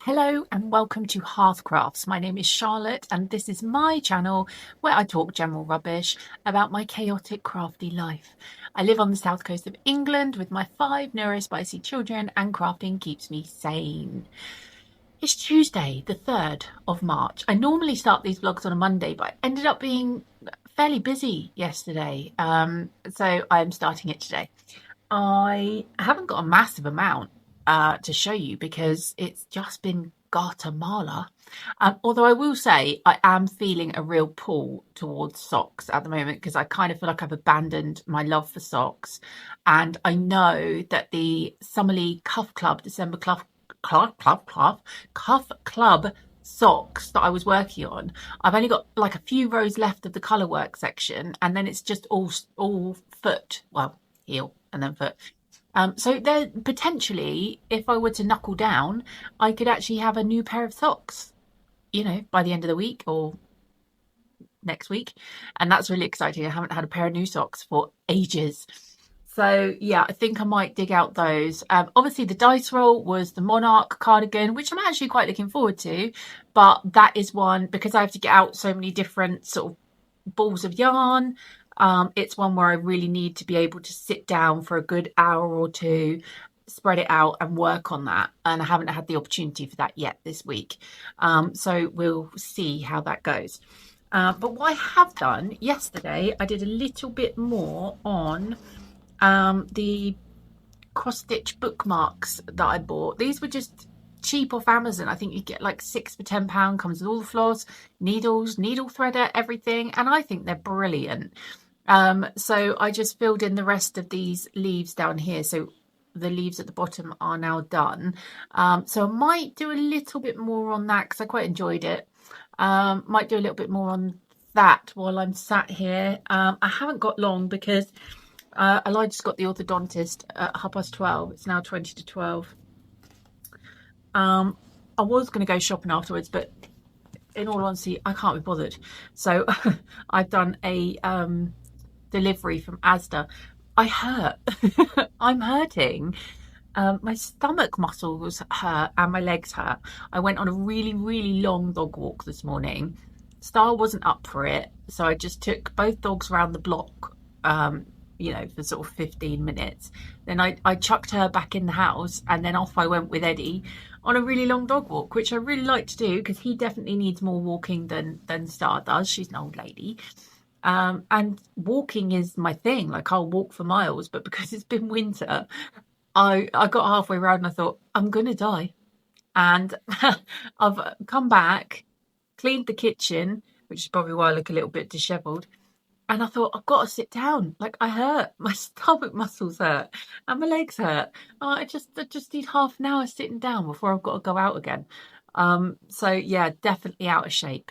Hello and welcome to Hearthcrafts. My name is Charlotte and this is my channel where I talk general rubbish about my chaotic crafty life. I live on the south coast of England with my 5 neurospicy children and crafting keeps me sane. It's Tuesday, the 3rd of March. I normally start these vlogs on a Monday, but I ended up being fairly busy yesterday, so I'm starting it today. I haven't got a massive amount to show you because it's just been Garter Marler. Although I will say I am feeling a real pull towards socks at the moment because I kind of feel like I've abandoned my love for socks. And I know that the Summerly Cuff Club, December Cuff Club socks that I was working on, I've only got like a few rows left of the colour work section and then it's just all foot, well, heel and then foot. So there potentially, if I were to knuckle down, I could actually have a new pair of socks, by the end of the week or next week. And that's really exciting. I haven't had a pair of new socks for ages. So yeah, I think I might dig out those. Obviously the dice roll was the Monarch cardigan, which I'm actually quite looking forward to. But that is one, because I have to get out so many different sort of balls of yarn. It's one where I really need to be able to sit down for a good hour or two, spread it out and work on that. And I haven't had the opportunity for that yet this week. So we'll see how that goes. But what I have done yesterday, I did a little bit more on the cross-stitch bookmarks that I bought. These were just cheap off Amazon. I think you get like 6 for £10, comes with all the floss, needles, needle threader, everything. And I think they're brilliant. So I just filled in the rest of these leaves down here. So the leaves at the bottom are now done. So I might do a little bit more on that because I quite enjoyed it. Might do a little bit more on that while I'm sat here. I haven't got long because Elijah's got the orthodontist at 12:30. It's now 20 to 12. I was going to go shopping afterwards, but in all honesty, I can't be bothered. So I've done a delivery from Asda. I hurt. I'm hurting. My stomach muscles hurt and my legs hurt. I went on a really, really long dog walk this morning. Star wasn't up for it, so I just took both dogs around the block, for sort of 15 minutes. Then I chucked her back in the house and then off I went with Eddie on a really long dog walk, which I really like to do because he definitely needs more walking than Star does. She's an old lady. And walking is my thing. Like I'll walk for miles, but because it's been winter, I got halfway around and I thought, I'm going to die. And I've come back, cleaned the kitchen, which is probably why I look a little bit disheveled. And I thought, I've got to sit down. Like I hurt. My stomach muscles hurt and my legs hurt. I just need half an hour sitting down before I've got to go out again. So yeah, definitely out of shape.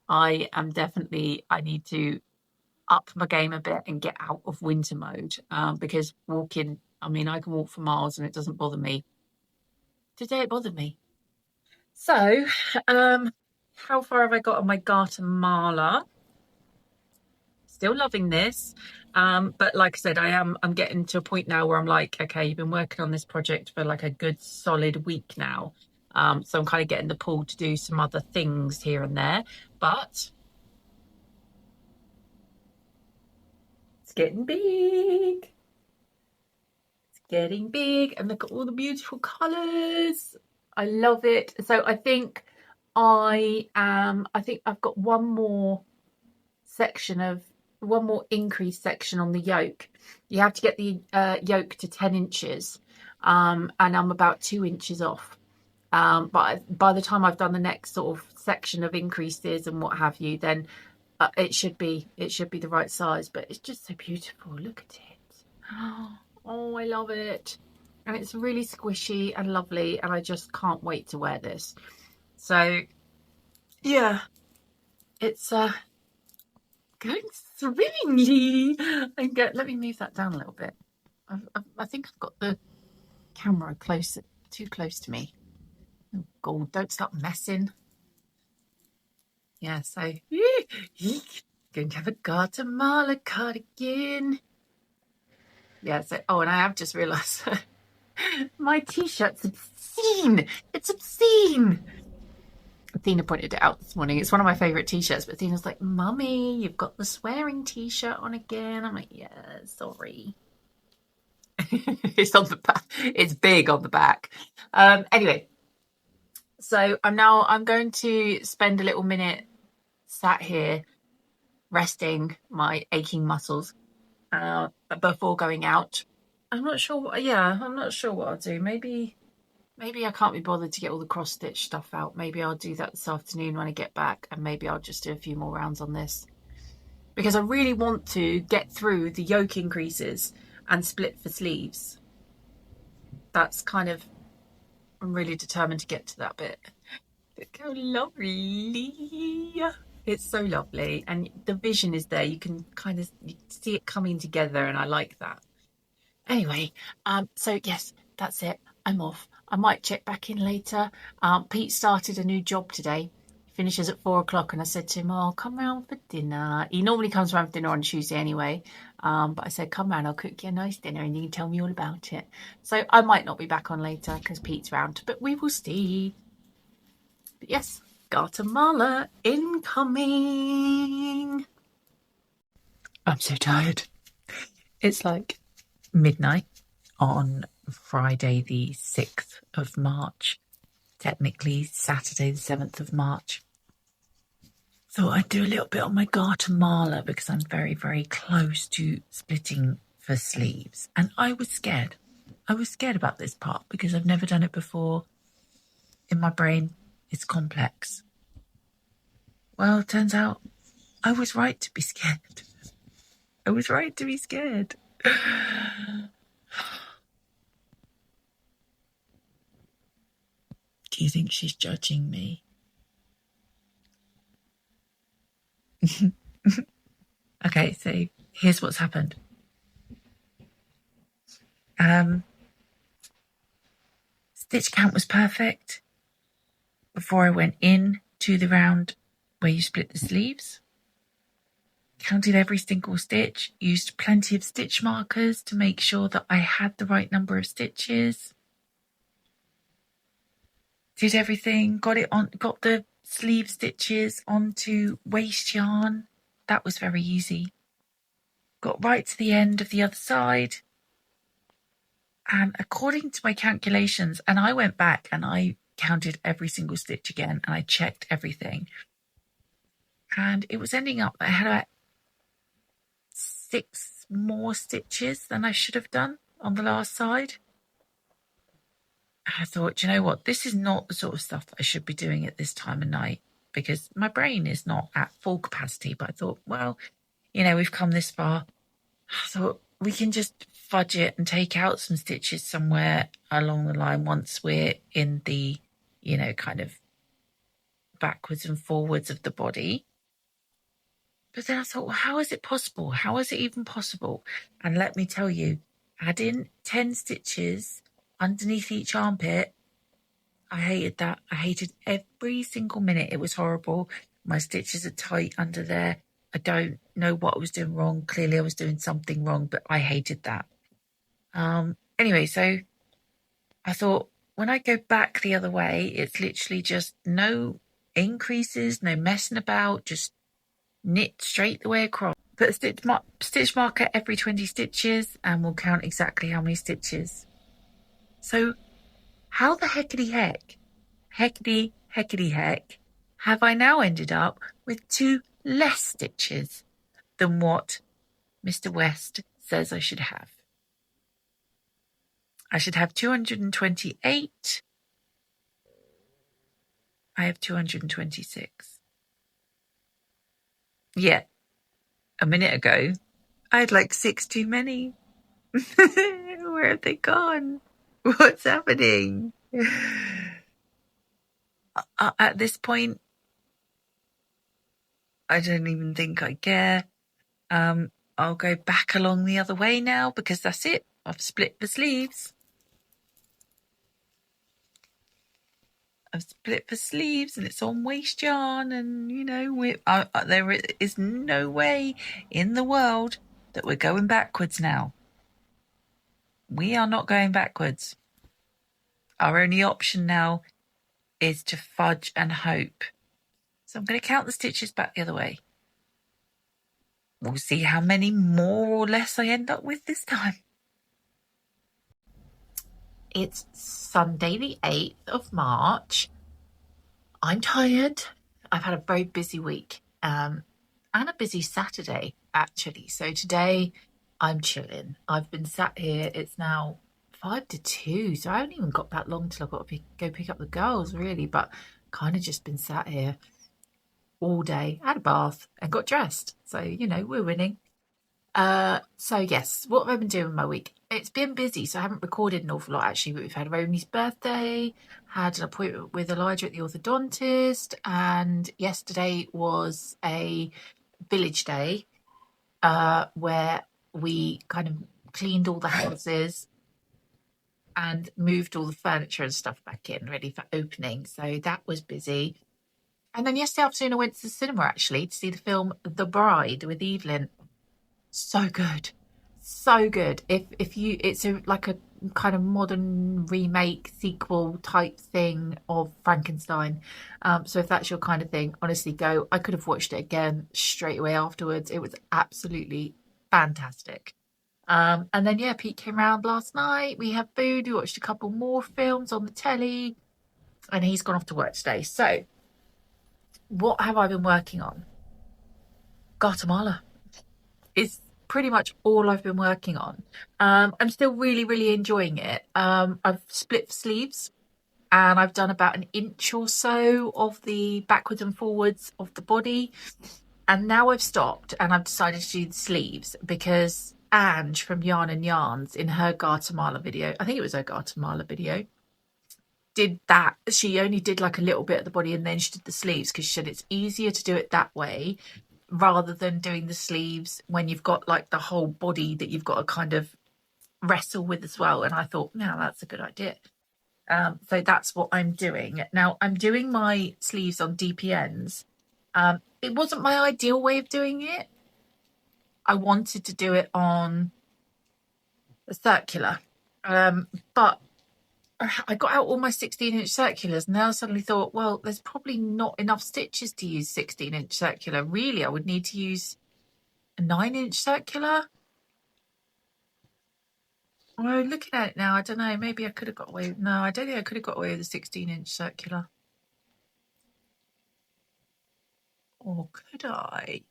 I need to up my game a bit and get out of winter mode, because walking, I can walk for miles and it doesn't bother me. Today it bothered me. So, how far have I got on my Garter Marler? Still loving this. But like I said, I'm getting to a point now where I'm like, okay, you've been working on this project for like a good solid week now. So I'm kind of getting the pull to do some other things here and there, but it's getting big. It's getting big, and look at all the beautiful colours. I love it. So I think I've got one more increased section on the yoke. You have to get the yoke to 10 inches, and I'm about 2 inches off. But by the time I've done the next sort of section of increases and what have you, then it should be the right size. But it's just so beautiful. Look at it. Oh, I love it. And it's really squishy and lovely, and I just can't wait to wear this. So yeah, it's going swimmingly. Let me move that down a little bit. I think I've got the camera too close to me. Oh God, don't start messing. Yeah, so going to have a Garter Marler cardigan. Yeah, so and I have just realised My t-shirt's obscene. It's obscene. Athena pointed it out this morning. It's one of my favourite t-shirts, but Athena's like, Mummy, you've got the swearing t-shirt on again. I'm like, yeah, sorry. It's on the back. It's big on the back. Anyway, so I'm going to spend a little minute sat here resting my aching muscles before going out. I'm not sure what I'll do. Maybe I can't be bothered to get all the cross stitch stuff out. Maybe I'll do that this afternoon when I get back, and maybe I'll just do a few more rounds on this, because I really want to get through the yoke increases and split for sleeves. That's kind of, I'm really determined to get to that bit. Look how lovely. It's so lovely, and the vision is there. You can kind of see it coming together, and I like that. Anyway, so yes, that's it. I'm off. I might check back in later. Pete started a new job today. He finishes at 4 o'clock, and I said to him, "Oh, come round for dinner." He normally comes round for dinner on Tuesday anyway. But I said, "Come round, I'll cook you a nice dinner, and you can tell me all about it." So I might not be back on later because Pete's round, but we will see. But yes, Garter Marler incoming. I'm so tired. It's like midnight on Friday the 6th of March, technically Saturday the 7th of March. Thought I'd do a little bit on my Garter Marler because I'm very, very close to splitting for sleeves. And I was scared. I was scared about this part because I've never done it before. In my brain, it's complex. Well, it turns out I was right to be scared. I was right to be scared. Do you think she's judging me? Okay, so here's what's happened. Stitch count was perfect before I went in to the round where you split the sleeves. Counted every single stitch, used plenty of stitch markers to make sure that I had the right number of stitches. Did everything, got the sleeve stitches onto waist yarn. That was very easy. Got right to the end of the other side. And according to my calculations, and I went back and I counted every single stitch again and I checked everything. And it was ending up, I had about 6 more stitches than I should have done on the last side. I thought, you know what, this is not the sort of stuff that I should be doing at this time of night because my brain is not at full capacity. But I thought, well, we've come this far. I thought we can just fudge it and take out some stitches somewhere along the line once we're in the, kind of backwards and forwards of the body. But then I thought, well, how is it possible? How is it even possible? And let me tell you, adding 10 stitches underneath each armpit, I hated that. I hated every single minute. It was horrible. My stitches are tight under there. I don't know what I was doing wrong. Clearly I was doing something wrong, but I hated that. Anyway, so I thought when I go back the other way, it's literally just no increases, no messing about, just knit straight the way across. Put a stitch marker every 20 stitches and we'll count exactly how many stitches. So how the heckity heck, have I now ended up with 2 less stitches than what Mr. West says I should have? I should have 228. I have 226. Yeah, a minute ago, I had like 6 too many. Where have they gone? What's happening? At this point, I don't even think I care. I'll go back along the other way now because that's it. I've split the sleeves. And it's on waist yarn, and there is no way in the world that we're going backwards now. We are not going backwards. Our only option now is to fudge and hope. So I'm going to count the stitches back the other way. We'll see how many more or less I end up with this time. It's Sunday the 8th of March. I'm tired. I've had a very busy week and a busy Saturday, actually. So today I'm chilling. I've been sat here. It's now 5 to 2, so I haven't even got that long till I've got to go pick up the girls, really. But kind of just been sat here all day, had a bath and got dressed. So, you know, we're winning. So yes, what have I been doing my week? It's been busy, so I haven't recorded an awful lot actually, but we've had Romney's birthday, had an appointment with Elijah at the orthodontist, and yesterday was a village day where we kind of cleaned all the houses and moved all the furniture and stuff back in, ready for opening. So that was busy. And then yesterday afternoon I went to the cinema actually to see the film The Bride with Evelyn. So good, so good. If you, it's like a kind of modern remake sequel type thing of Frankenstein. So if that's your kind of thing, honestly go. I could have watched it again straight away afterwards. It was absolutely fantastic. And then yeah, Pete came round last night. We had food. We watched a couple more films on the telly, and he's gone off to work today. So what have I been working on? Garter Marler is pretty much all I've been working on. I'm still really enjoying it. I've split sleeves and I've done about an inch or so of the backwards and forwards of the body, and now I've stopped and I've decided to do the sleeves because Ange from Yarn and Yarns, in her Garter Marler video, I think it was her Garter Marler video, did that. She only did like a little bit of the body and then she did the sleeves because she said it's easier to do it that way rather than doing the sleeves when you've got like the whole body that you've got to kind of wrestle with as well. And I thought, now that's a good idea. So that's what I'm doing. Now I'm doing my sleeves on DPNs. It wasn't my ideal way of doing it. I wanted to do it on a circular, but I got out all my 16-inch circulars and now I suddenly thought, well, there's probably not enough stitches to use 16-inch circular. Really, I would need to use a 9-inch circular. Well, looking at it now, I don't know, maybe I could have got away. No, I don't think I could have got away with a 16-inch circular. Or could I?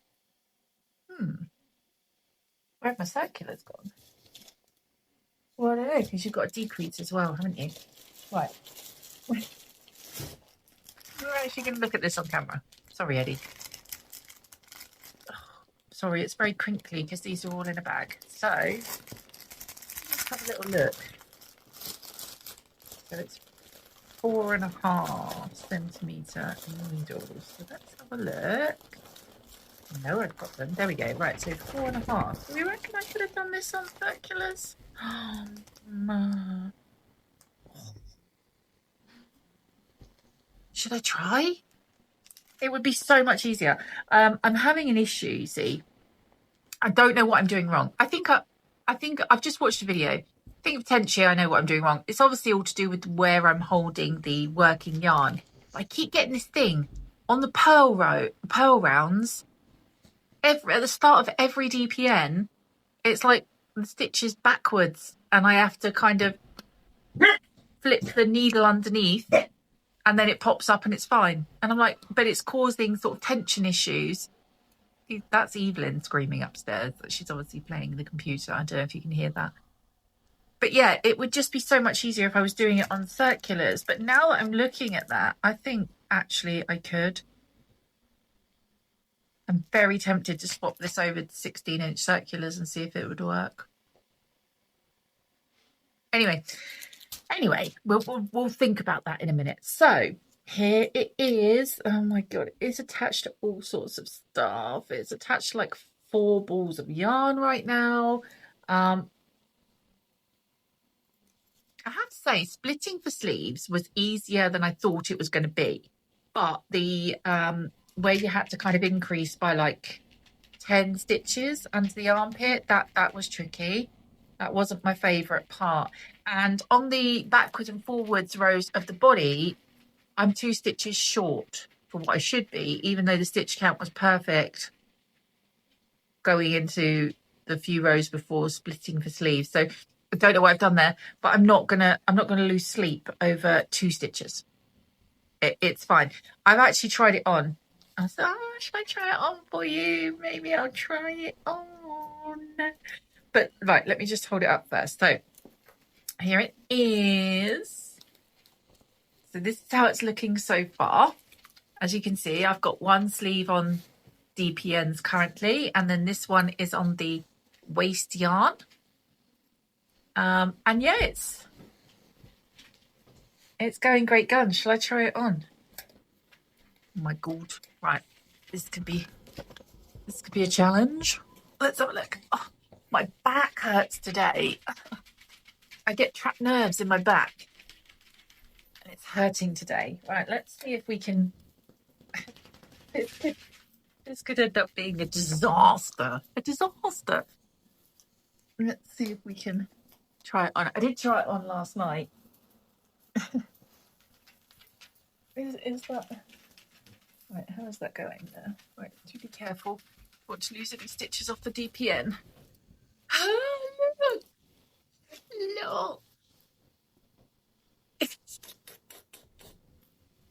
Where have my circulars gone? Well, I don't know, because you've got a decrease as well, haven't you? Right. We're actually going to look at this on camera. Sorry, Eddie. Oh, sorry, it's very crinkly because these are all in a bag. So, let's have a little look. So it's 4.5 centimetre needles. So let's have a look. No, I've got them. There we go. Right, so 4.5. Do we reckon I could have done this on circulars? Should I try? It would be so much easier. I'm having an issue, you see. I don't know what I'm doing wrong. I think I've just watched a video. I think potentially I know what I'm doing wrong. It's obviously all to do with where I'm holding the working yarn. I keep getting this thing on the pearl rounds. At the start of every DPN, it's like the stitches backwards and I have to kind of flip the needle underneath and then it pops up and it's fine. And I'm like, but it's causing sort of tension issues. That's Evelyn screaming upstairs. She's obviously playing the computer. I don't know if you can hear that. But yeah, it would just be so much easier if I was doing it on circulars. But now that I'm looking at that, I think actually I could. I'm very tempted to swap this over to 16-inch circulars and see if it would work. Anyway, we'll think about that in a minute. So here it is. Oh my god, it's attached to all sorts of stuff. It's attached to like 4 balls of yarn right now. I have to say, splitting for sleeves was easier than I thought it was going to be. But the where you had to kind of increase by like 10 stitches under the armpit, that was tricky. That wasn't my favourite part. And on the backwards and forwards rows of the body, I'm 2 stitches short for what I should be, even though the stitch count was perfect going into the few rows before splitting for sleeves. So I don't know what I've done there, but I'm not gonna lose sleep over 2 stitches. It's fine. I've actually tried it on. I thought, oh, should I try it on for you? Maybe I'll try it on. But right, let me just hold it up first. So here it is. So this is how it's looking so far. As you can see, I've got one sleeve on DPNs currently, and then this one is on the waist yarn. And yeah, it's going great guns. Shall I try it on? Oh my god. Right. This could be a challenge. Let's have a look. Oh, my back hurts today. I get trapped nerves in my back. And it's hurting today. Right, let's see if we can. This could end up being a disaster. A disaster. Let's see if we can try it on. I did try it on last night. Is that right? How is that going there? Right, do be careful. Want to lose any stitches off the DPN. No.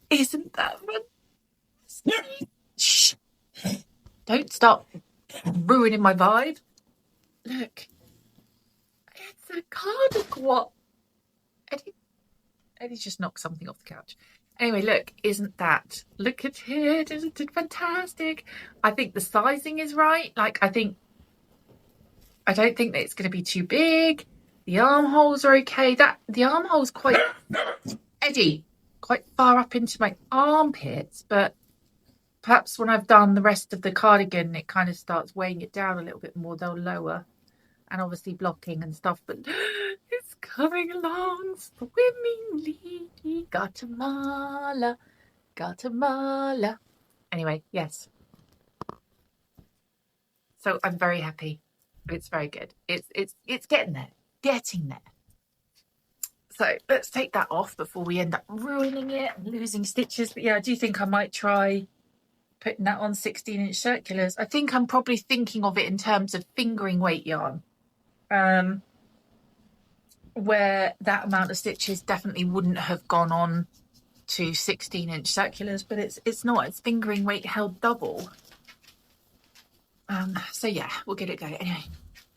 Isn't that fun? Shh. Don't stop ruining my vibe. Look. It's a cardigan. What? Eddie just knocked something off the couch. Anyway, look, look at it, isn't it fantastic? I think the sizing is right. Like, I don't think that it's going to be too big. The armholes are okay. The armhole's quite, Eddie, quite far up into my armpits, but perhaps when I've done the rest of the cardigan, it kind of starts weighing it down a little bit more. They'll lower, and obviously blocking and stuff, but it's coming along swimmingly. Garter Marler. Anyway, yes. So I'm very happy. It's very good. It's getting there. So let's take that off before we end up ruining it and losing stitches. But yeah, I do think I might try putting that on 16-inch circulars. I think I'm probably thinking of it in terms of fingering weight yarn. Where that amount of stitches definitely wouldn't have gone on to 16-inch circulars, but it's not. It's fingering weight held double. So yeah, we'll get it going. Anyway,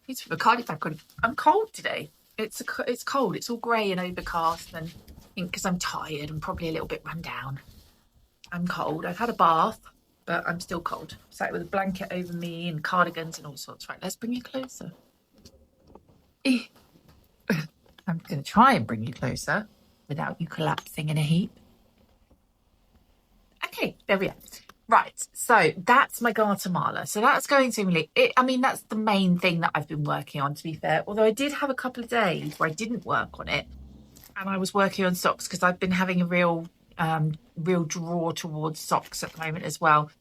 it's for the cardigan. I'm cold today. It's cold. It's all grey and overcast, and I think because I'm tired and probably a little bit run down. I'm cold. I've had a bath, but I'm still cold. Sat with a blanket over me and cardigans and all sorts. Right, let's bring you closer. I'm going to try and bring you closer without you collapsing in a heap. Okay, there we are. Right, so that's my Garter Marler. So that's going swimmingly. I mean, that's the main thing that I've been working on, to be fair. Although I did have a couple of days where I didn't work on it. And I was working on socks because I've been having a real draw towards socks at the moment as well.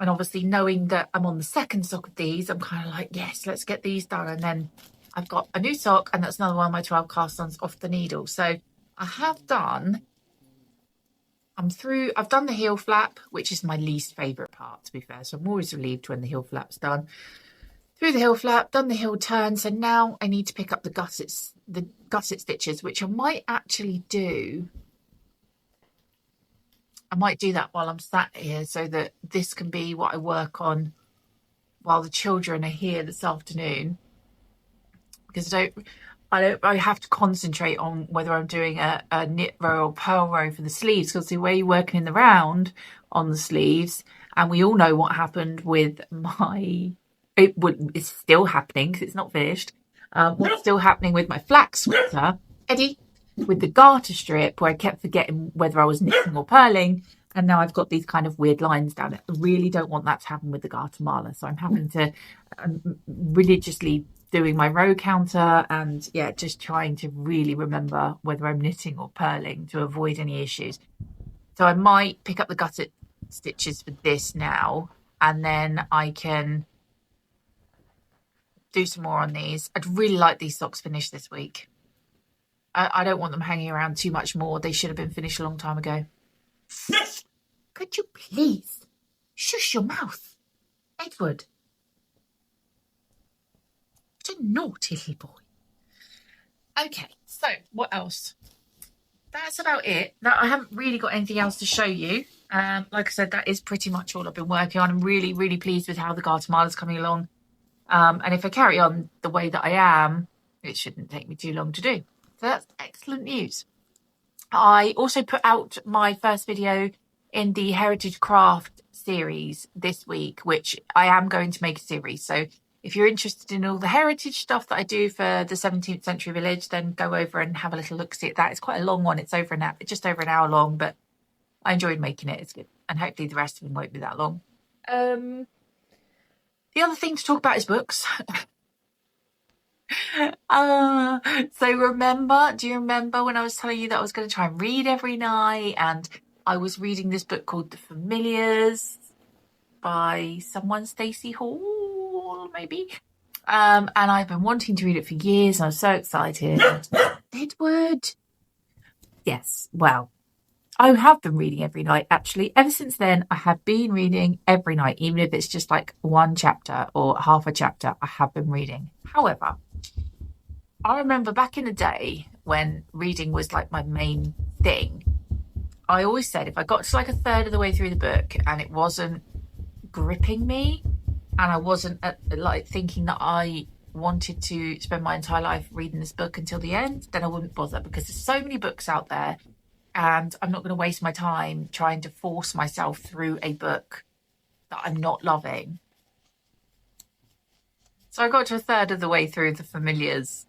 And obviously knowing that I'm on the second sock of these, I'm kind of like, yes, let's get these done. And then I've got a new sock, and that's another one of my 12 cast-ons off the needle. So I have done, I've done the heel flap, which is my least favourite part, to be fair. So I'm always relieved when the heel flap's done. Through the heel flap, done the heel turn. So now I need to pick up the gusset stitches, which I might actually do. I might do that while I'm sat here so that this can be what I work on while the children are here this afternoon. Because I have to concentrate on whether I'm doing a knit row or purl row for the sleeves, because the way you're working in the round on the sleeves, and we all know what happened with it's still happening because it's not finished. What's still happening with my flax sweater, Eddie, with the garter strip, where I kept forgetting whether I was knitting or purling, and now I've got these kind of weird lines down it. I really don't want that to happen with the Garter Marler, so I'm having to religiously doing my row counter, and yeah, just trying to really remember whether I'm knitting or purling to avoid any issues. So I might pick up the gusset stitches for this now, and then I can do some more on these. I'd really like these socks finished this week. I don't want them hanging around too much more. They should have been finished a long time ago. Could you please shush your mouth, Edward? What a naughty little boy. Okay, so what else? That's about it. Now, I haven't really got anything else to show you. Like I said, that is pretty much all I've been working on. I'm really, really pleased with how the Garter Marler's coming along. And if I carry on the way that I am, it shouldn't take me too long to do. So that's excellent news. I also put out my first video in the Heritage Craft series this week, which I am going to make a series. So if you're interested in all the heritage stuff that I do for the 17th century village, then go over and have a little look-see at that. It's quite a long one. It's just over an hour long, but I enjoyed making it. It's good. And hopefully the rest of them won't be that long. The other thing to talk about is books. So do you remember when I was telling you that I was going to try and read every night, and I was reading this book called The Familiars by someone, Stacey Hall, maybe? And I've been wanting to read it for years, and I'm so excited. Edward! Yes, well, I have been reading every night, actually. Ever since then, I have been reading every night, even if it's just like one chapter or half a chapter, I have been reading. However, I remember back in the day when reading was like my main thing, I always said if I got to like a third of the way through the book and it wasn't gripping me, and I wasn't like thinking that I wanted to spend my entire life reading this book until the end, then I wouldn't bother, because there's so many books out there and I'm not going to waste my time trying to force myself through a book that I'm not loving. So I got to a third of the way through The Familiars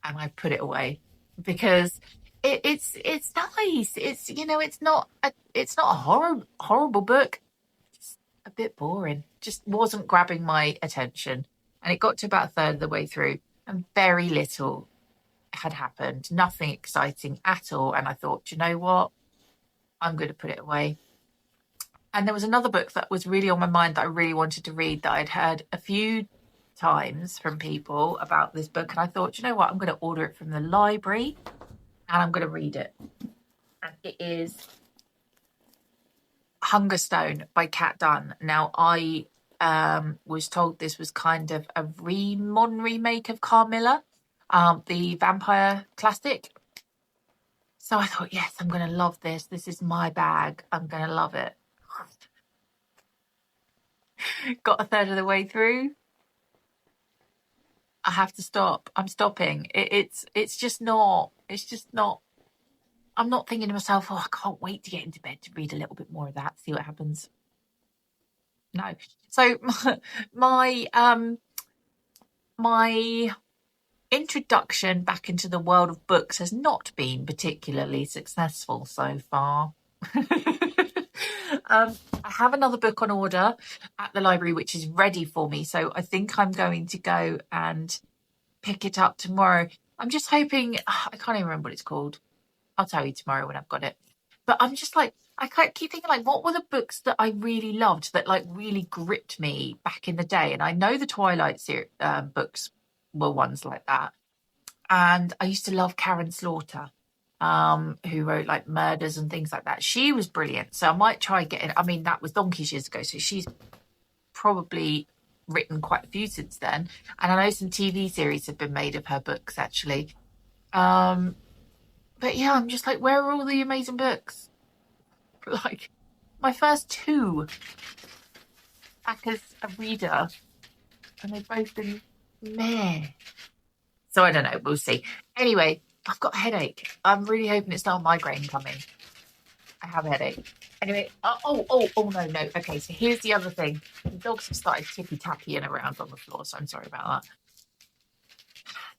and I put it away, because it's nice. It's, you know, it's not a horrible book. Just a bit boring. Just wasn't grabbing my attention. And it got to about a third of the way through and very little had happened. Nothing exciting at all. And I thought, you know what? I'm going to put it away. And there was another book that was really on my mind that I really wanted to read, that I'd heard a few times from people about this book. And I thought, you know what? I'm going to order it from the library and I'm going to read it. And it is Hungerstone by Kat Dunn. Now, I was told this was kind of a modern remake of Carmilla, the vampire classic. So I thought, yes, I'm going to love this. This is my bag. I'm going to love it. Got a third of the way through. I have to stop. I'm stopping. It's just not. I'm not thinking to myself, oh, I can't wait to get into bed to read a little bit more of that, see what happens. No. So my introduction back into the world of books has not been particularly successful so far. I have another book on order at the library which is ready for me, so I think I'm going to go and pick it up tomorrow. I'm just hoping, I can't even remember what it's called. I'll tell you tomorrow when I've got it. But I'm just like, I keep thinking, like, what were the books that I really loved, that like really gripped me back in the day? And I know the Twilight series books were ones like that. And I used to love Karen Slaughter, who wrote like Murders and things like that. She was brilliant. So I might try getting, I mean, that was donkeys years ago. So she's probably written quite a few since then. And I know some TV series have been made of her books, actually. But yeah, I'm just like, where are all the amazing books? Like, my first two back as a reader, and they've both been meh. So I don't know, we'll see. Anyway, I've got a headache. I'm really hoping it's not a migraine coming. I have a headache. Anyway, no. Okay, so here's the other thing. The dogs have started tippy-tappying around on the floor, so I'm sorry about that.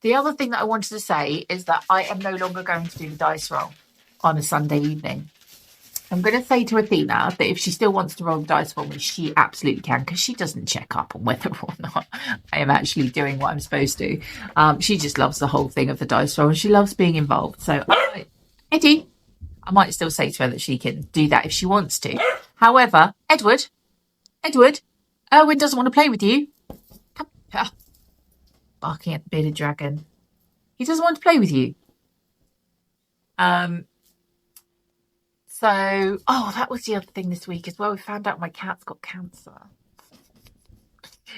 The other thing that I wanted to say is that I am no longer going to do the dice roll on a Sunday evening. I'm going to say to Athena that if she still wants to roll the dice for me, she absolutely can, because she doesn't check up on whether or not I am actually doing what I'm supposed to. She just loves the whole thing of the dice roll, and she loves being involved. So, Eddie, I might still say to her that she can do that if she wants to. However, Edward, Erwin doesn't want to play with you. Come here. barking at the bearded dragon. He doesn't want to play with you. So, that was the other thing this week as well. We found out my cat's got cancer.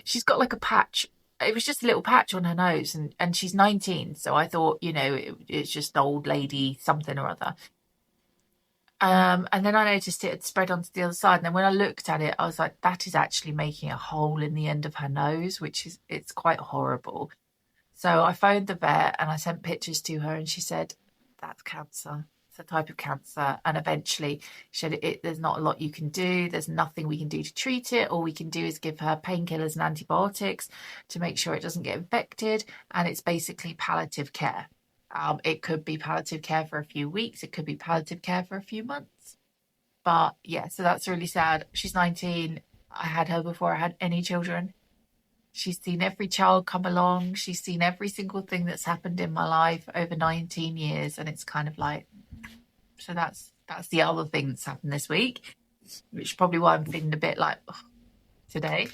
She's got like a patch. It was just a little patch on her nose, and she's 19. So I thought, it's just old lady something or other. And then I noticed it had spread onto the other side. And then when I looked at it, I was like, that is actually making a hole in the end of her nose, it's quite horrible. So I phoned the vet and I sent pictures to her, and she said, that's cancer. It's a type of cancer. And eventually she said, there's not a lot you can do. There's nothing we can do to treat it. All we can do is give her painkillers and antibiotics to make sure it doesn't get infected. And it's basically palliative care. It could be palliative care for a few weeks. It could be palliative care for a few months. But yeah, so that's really sad. She's 19. I had her before I had any children. She's seen every child come along. She's seen every single thing that's happened in my life over 19 years. And it's kind of like, so that's the other thing that's happened this week, which is probably why I'm feeling a bit like today.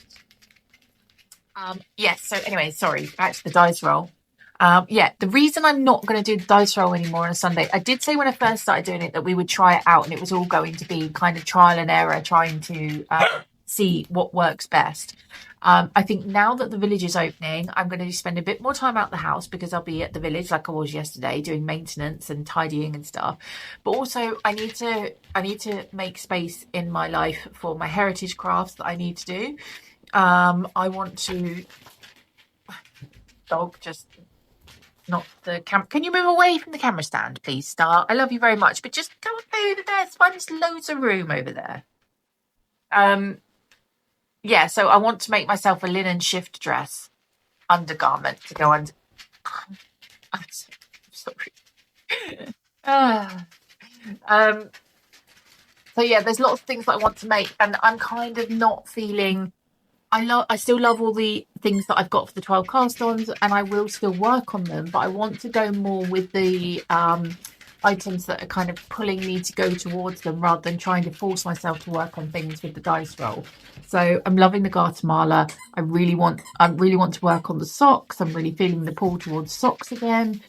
Yes. So anyway, sorry, back to the dice roll. The reason I'm not going to do the dice roll anymore on a Sunday, I did say when I first started doing it that we would try it out and it was all going to be kind of trial and error, trying to see what works best. I think now that the village is opening, I'm going to spend a bit more time out the house because I'll be at the village like I was yesterday doing maintenance and tidying and stuff. But also I need to make space in my life for my heritage crafts that I need to do. I want to... Dog just... Not the camera. Can you move away from the camera stand, please, Star? I love you very much, but just go over there. There's loads of room over there. Yeah, so I want to make myself a linen shift dress undergarment to go under. I'm sorry. So yeah, there's lots of things that I want to make, and I'm kind of not feeling. I still love all the things that I've got for the 12 cast-ons, and I will still work on them, but I want to go more with the items that are kind of pulling me to go towards them rather than trying to force myself to work on things with the dice roll. So I'm loving the Garter Marler. I really want to work on the socks. I'm really feeling the pull towards socks again.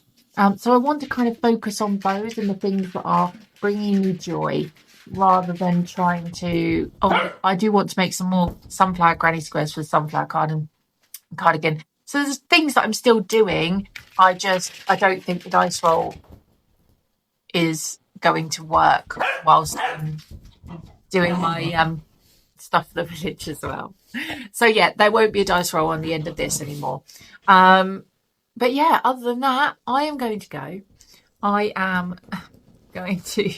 So I want to kind of focus on those and the things that are bringing me joy, rather than trying to... I do want to make some more sunflower granny squares for the sunflower cardigan. So there's things that I'm still doing. I don't think the dice roll is going to work whilst I'm doing my stuff for the village as well. So yeah, there won't be a dice roll on the end of this anymore. But yeah, other than that, I am going to go. I am going to...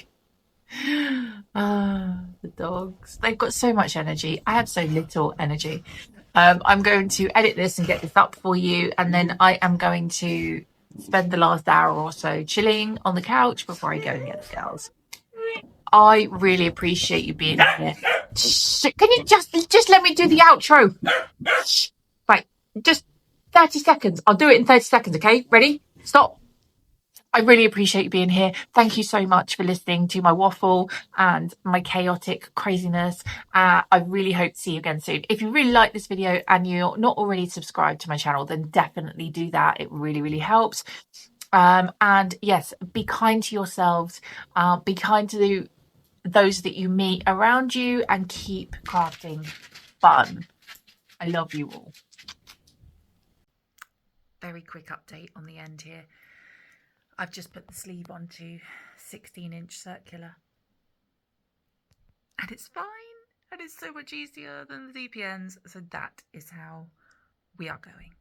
the dogs, they've got so much energy. I have so little energy. I'm going to edit this and get this up for you, and then I am going to spend the last hour or so chilling on the couch before I go and get the girls. I really appreciate you being here. Can you just let me do the outro? Right, just 30 seconds. I'll do it in 30 seconds, okay? Ready? Stop. I really appreciate you being here. Thank you so much for listening to my waffle and my chaotic craziness. I really hope to see you again soon. If you really like this video and you're not already subscribed to my channel, then definitely do that. It really, really helps. And yes, be kind to yourselves. Be kind to those that you meet around you, and keep crafting fun. I love you all. Very quick update on the end here. I've just put the sleeve onto 16-inch circular. And it's fine. And it's so much easier than the DPNs. So that is how we are going.